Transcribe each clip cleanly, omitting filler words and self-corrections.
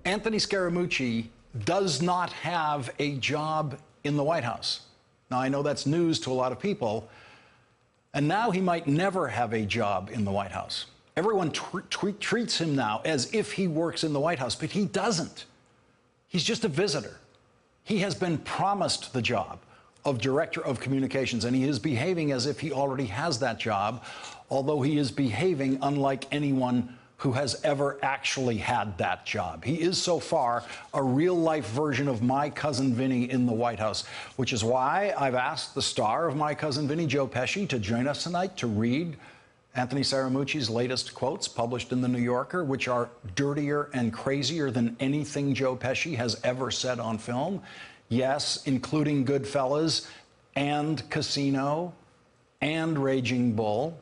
Anthony Scaramucci does not have a job in the White House. Now, I know that's news to a lot of people, and now he might never have a job in the White House. Everyone treats him now as if he works in the White House, but he doesn't. He's just a visitor. He has been promised the job of Director of Communications, and he is behaving as if he already has that job, although he is behaving unlike anyone who has ever actually had that job. He is so far a real-life version of My Cousin Vinny in the White House, which is why I've asked the star of My Cousin Vinny, Joe Pesci, to join us tonight to read Anthony Scaramucci's latest quotes published in The New Yorker, which are dirtier and crazier than anything Joe Pesci has ever said on film. Yes, including Goodfellas and Casino and Raging Bull.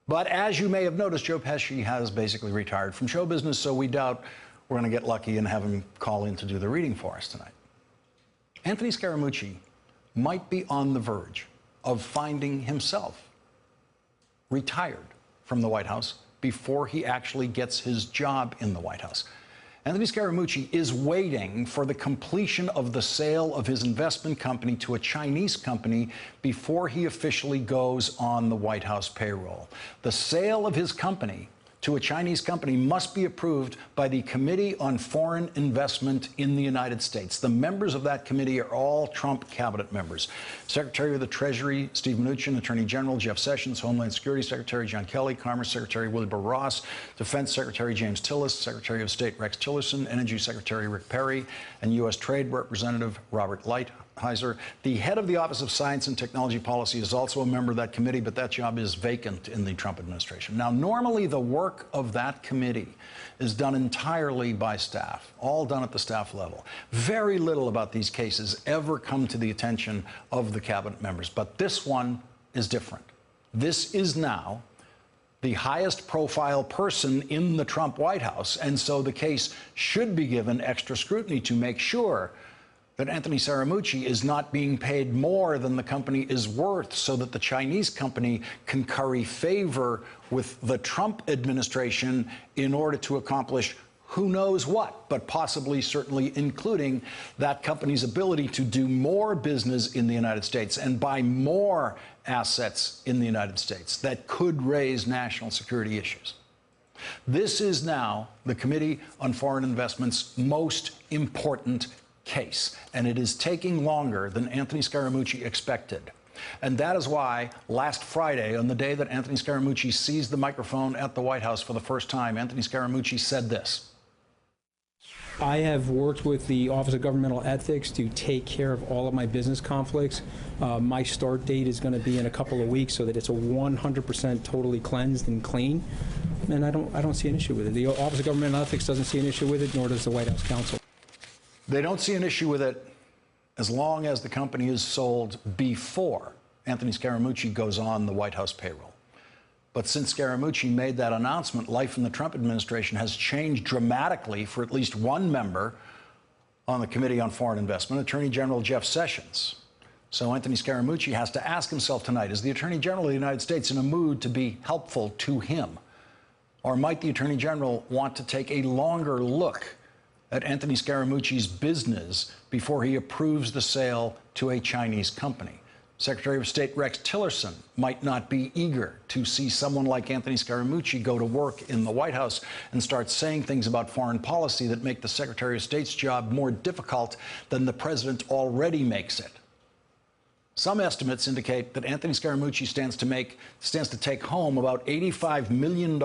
But as you may have noticed, Joe Pesci has basically retired from show business, so we doubt we're going to get lucky and have him call in to do the reading for us tonight. Anthony Scaramucci might be on the verge of finding himself retired from the White House before he actually gets his job in the White House. Anthony Scaramucci is waiting for the completion of the sale of his investment company to a Chinese company before he officially goes on the White House payroll. The sale of his company to a Chinese company must be approved by the Committee on Foreign Investment in the United States. The members of that committee are all Trump cabinet members. Secretary of the Treasury Steve Mnuchin, Attorney General Jeff Sessions, Homeland Security Secretary John Kelly, Commerce Secretary Wilbur Ross, Defense Secretary James Tillis, Secretary of State Rex Tillerson, Energy Secretary Rick Perry, and U.S. Trade Representative Robert Lighthizer. The head of the Office of Science and Technology Policy is also a member of that committee, but that job is vacant in the Trump administration. Now, normally the work of that committee is done entirely by staff, all done at the staff level. Very little about these cases ever come to the attention of the cabinet members, but this one is different. This is now the highest profile person in the Trump White House, and so the case should be given extra scrutiny to make sure that Anthony Scaramucci is not being paid more than the company is worth so that the Chinese company can curry favor with the Trump administration in order to accomplish who knows what, but possibly, certainly including that company's ability to do more business in the United States and buy more assets in the United States that could raise national security issues. This is now the Committee on Foreign Investment's most important case, and it is taking longer than Anthony Scaramucci expected. And that is why last Friday, on the day that Anthony Scaramucci seized the microphone at the White House for the first time, Anthony Scaramucci said this. I have worked with the Office of Governmental Ethics to take care of all of my business conflicts. My start date is going to be in a couple of weeks so that it's a 100% totally cleansed and clean. And I don't see an issue with it. The Office of Governmental Ethics doesn't see an issue with it, nor does the White House counsel. They don't see an issue with it as long as the company is sold before Anthony Scaramucci goes on the White House payroll. But since Scaramucci made that announcement, life in the Trump administration has changed dramatically for at least one member on the Committee on Foreign Investment, Attorney General Jeff Sessions. So Anthony Scaramucci has to ask himself tonight, is the Attorney General of the United States in a mood to be helpful to him? Or might the Attorney General want to take a longer look at Anthony Scaramucci's business before he approves the sale to a Chinese company? Secretary of State Rex Tillerson might not be eager to see someone like Anthony Scaramucci go to work in the White House and start saying things about foreign policy that make the Secretary of State's job more difficult than the president already makes it. Some estimates indicate that Anthony Scaramucci stands to take home about $85 million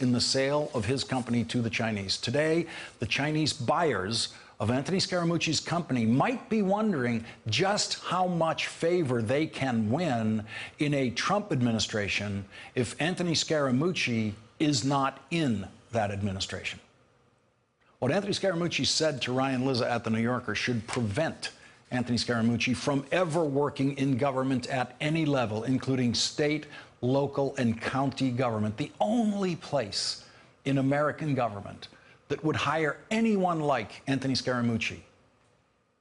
in the sale of his company to the Chinese. Today, the Chinese buyers of Anthony Scaramucci's company might be wondering just how much favor they can win in a Trump administration if Anthony Scaramucci is not in that administration. What Anthony Scaramucci said to Ryan Lizza at The New Yorker should prevent Anthony Scaramucci from ever working in government at any level, including state, local, and county government. The only place in American government that would hire anyone like Anthony Scaramucci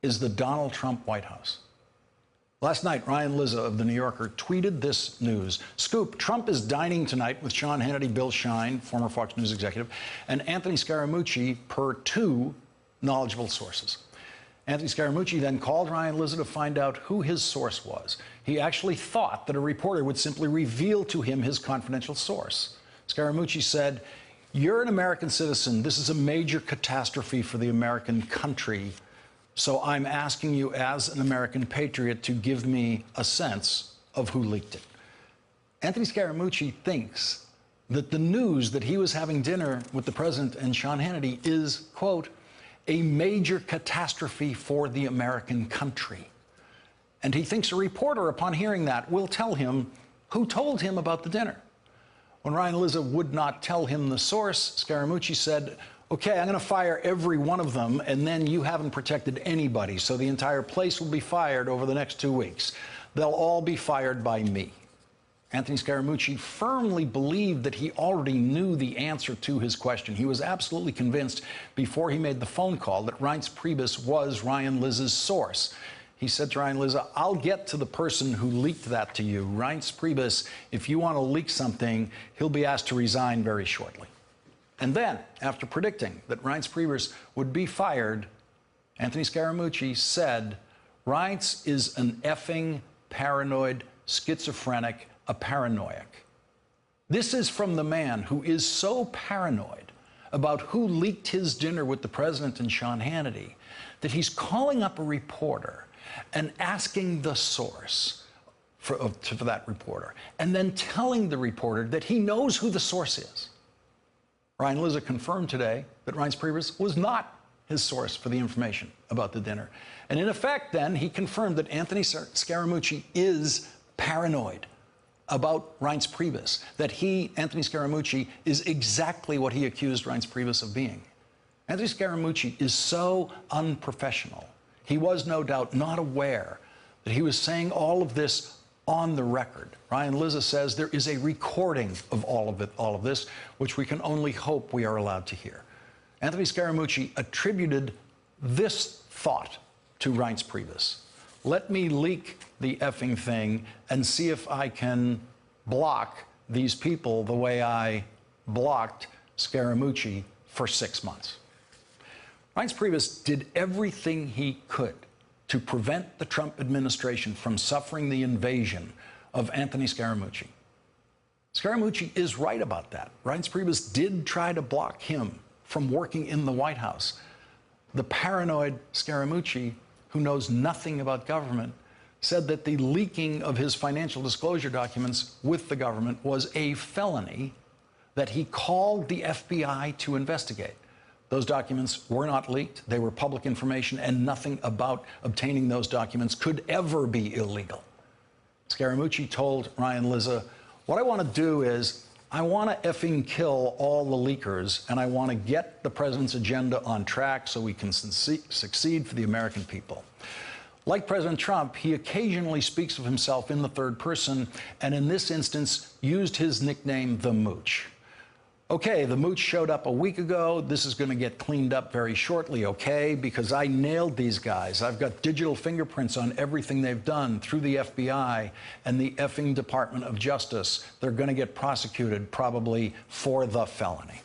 is the Donald Trump White House. Last night, Ryan Lizza of The New Yorker tweeted this news. Scoop, Trump is dining tonight with Sean Hannity, Bill Shine, former Fox News executive, and Anthony Scaramucci, per two knowledgeable sources. Anthony Scaramucci then called Ryan Lizza to find out who his source was. He actually thought that a reporter would simply reveal to him his confidential source. Scaramucci said, "You're an American citizen. This is a major catastrophe for the American country. So I'm asking you as an American patriot to give me a sense of who leaked it." Anthony Scaramucci thinks that the news that he was having dinner with the president and Sean Hannity is, quote, a major catastrophe for the American country. And he thinks a reporter, upon hearing that, will tell him who told him about the dinner. When Ryan Lizza would not tell him the source, Scaramucci said, "Okay, I'm going to fire every one of them, and then you haven't protected anybody, so the entire place will be fired over the next 2 weeks. They'll all be fired by me." Anthony Scaramucci firmly believed that he already knew the answer to his question. He was absolutely convinced before he made the phone call that Reince Priebus was Ryan Lizza's source. He said to Ryan Lizza, "I'll get to the person who leaked that to you. Reince Priebus, if you want to leak something, he'll be asked to resign very shortly." And then, after predicting that Reince Priebus would be fired, Anthony Scaramucci said, "Reince is an effing paranoid, schizophrenic, a paranoiac." This is from the man who is so paranoid about who leaked his dinner with the president and Sean Hannity that he's calling up a reporter and asking the source for that reporter, and then telling the reporter that he knows who the source is. Ryan Lizza confirmed today that Reince Priebus was not his source for the information about the dinner. And in effect, then, he confirmed that Anthony Scaramucci is paranoid about Reince Priebus, that he, Anthony Scaramucci, is exactly what he accused Reince Priebus of being. Anthony Scaramucci is so unprofessional. He was no doubt not aware that he was saying all of this on the record. Ryan Lizza says there is a recording of all of this, which we can only hope we are allowed to hear. Anthony Scaramucci attributed this thought to Reince Priebus: "Let me leak the effing thing and see if I can block these people the way I blocked Scaramucci for 6 months." Reince Priebus did everything he could to prevent the Trump administration from suffering the invasion of Anthony Scaramucci. Scaramucci is right about that. Reince Priebus did try to block him from working in the White House. The paranoid Scaramucci, who knows nothing about government, said that the leaking of his financial disclosure documents with the government was a felony that he called the FBI to investigate. Those documents were not leaked. They were public information, and nothing about obtaining those documents could ever be illegal. Scaramucci told Ryan Lizza, "What I want to do is I want to effing kill all the leakers, and I want to get the president's agenda on track so we can succeed for the American people." Like President Trump, he occasionally speaks of himself in the third person, and in this instance used his nickname, the Mooch. "Okay, the Mooch showed up a week ago. This is going to get cleaned up very shortly, okay? Because I nailed these guys. I've got digital fingerprints on everything they've done through the FBI and the effing Department of Justice. They're going to get prosecuted probably for the felony."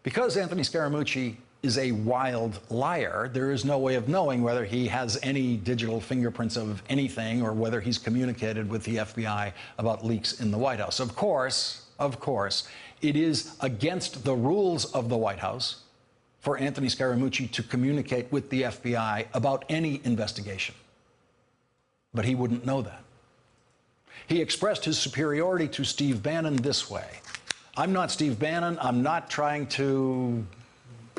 Because Anthony Scaramucci is a wild liar, there is no way of knowing whether he has any digital fingerprints of anything or whether he's communicated with the FBI about leaks in the White House. Of course, it is against the rules of the White House for Anthony Scaramucci to communicate with the FBI about any investigation. But he wouldn't know that. He expressed his superiority to Steve Bannon this way: "I'm not Steve Bannon. I'm not trying to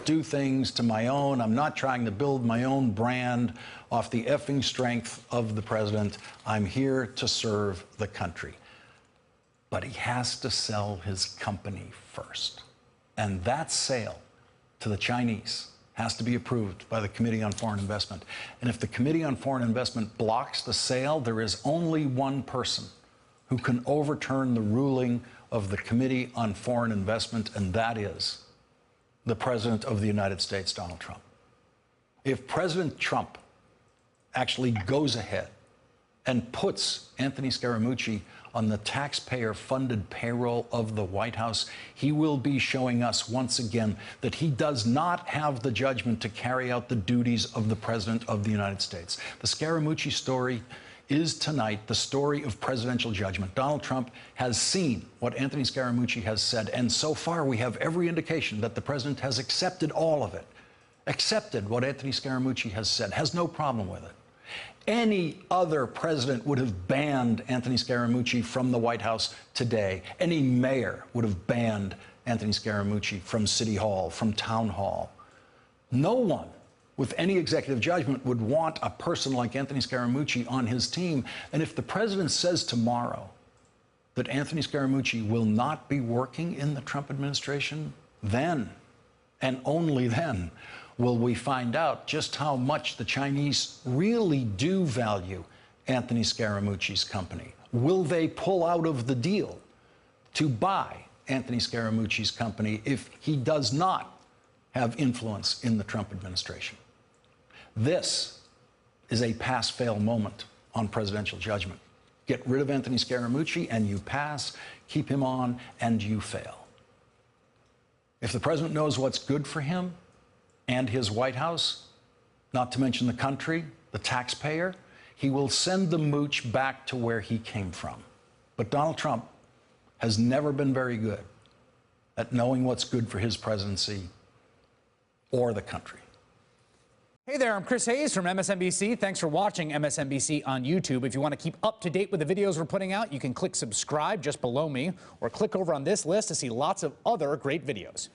do things to my own. I'm not trying to build my own brand off the effing strength of the president. I'm here to serve the country." But he has to sell his company first. And that sale to the Chinese has to be approved by the Committee on Foreign Investment. And if the Committee on Foreign Investment blocks the sale, there is only one person who can overturn the ruling of the Committee on Foreign Investment, and that is the President of the United States, Donald Trump. If President Trump actually goes ahead and puts Anthony Scaramucci on the taxpayer-funded payroll of the White House, he will be showing us once again that he does not have the judgment to carry out the duties of the President of the United States. The Scaramucci story is tonight the story of presidential judgment. Donald Trump has seen what Anthony Scaramucci has said, and so far we have every indication that the President has accepted all of it, accepted what Anthony Scaramucci has said, has no problem with it. Any other president would have banned Anthony Scaramucci from the White House today. Any mayor would have banned Anthony Scaramucci from City Hall, from Town Hall. No one with any executive judgment would want a person like Anthony Scaramucci on his team. And if the president says tomorrow that Anthony Scaramucci will not be working in the Trump administration, then, and only then, will we find out just how much the Chinese really do value Anthony Scaramucci's company. Will they pull out of the deal to buy Anthony Scaramucci's company if he does not have influence in the Trump administration? This is a pass-fail moment on presidential judgment. Get rid of Anthony Scaramucci and you pass, keep him on and you fail. If the president knows what's good for him and his White House, not to mention the country, the taxpayer, he will send the mooch back to where he came from. But Donald Trump has never been very good at knowing what's good for his presidency or the country. Hey there, I'm Chris Hayes from MSNBC. Thanks for watching MSNBC on YouTube. If you want to keep up to date with the videos we're putting out, you can click subscribe just below me or click over on this list to see lots of other great videos.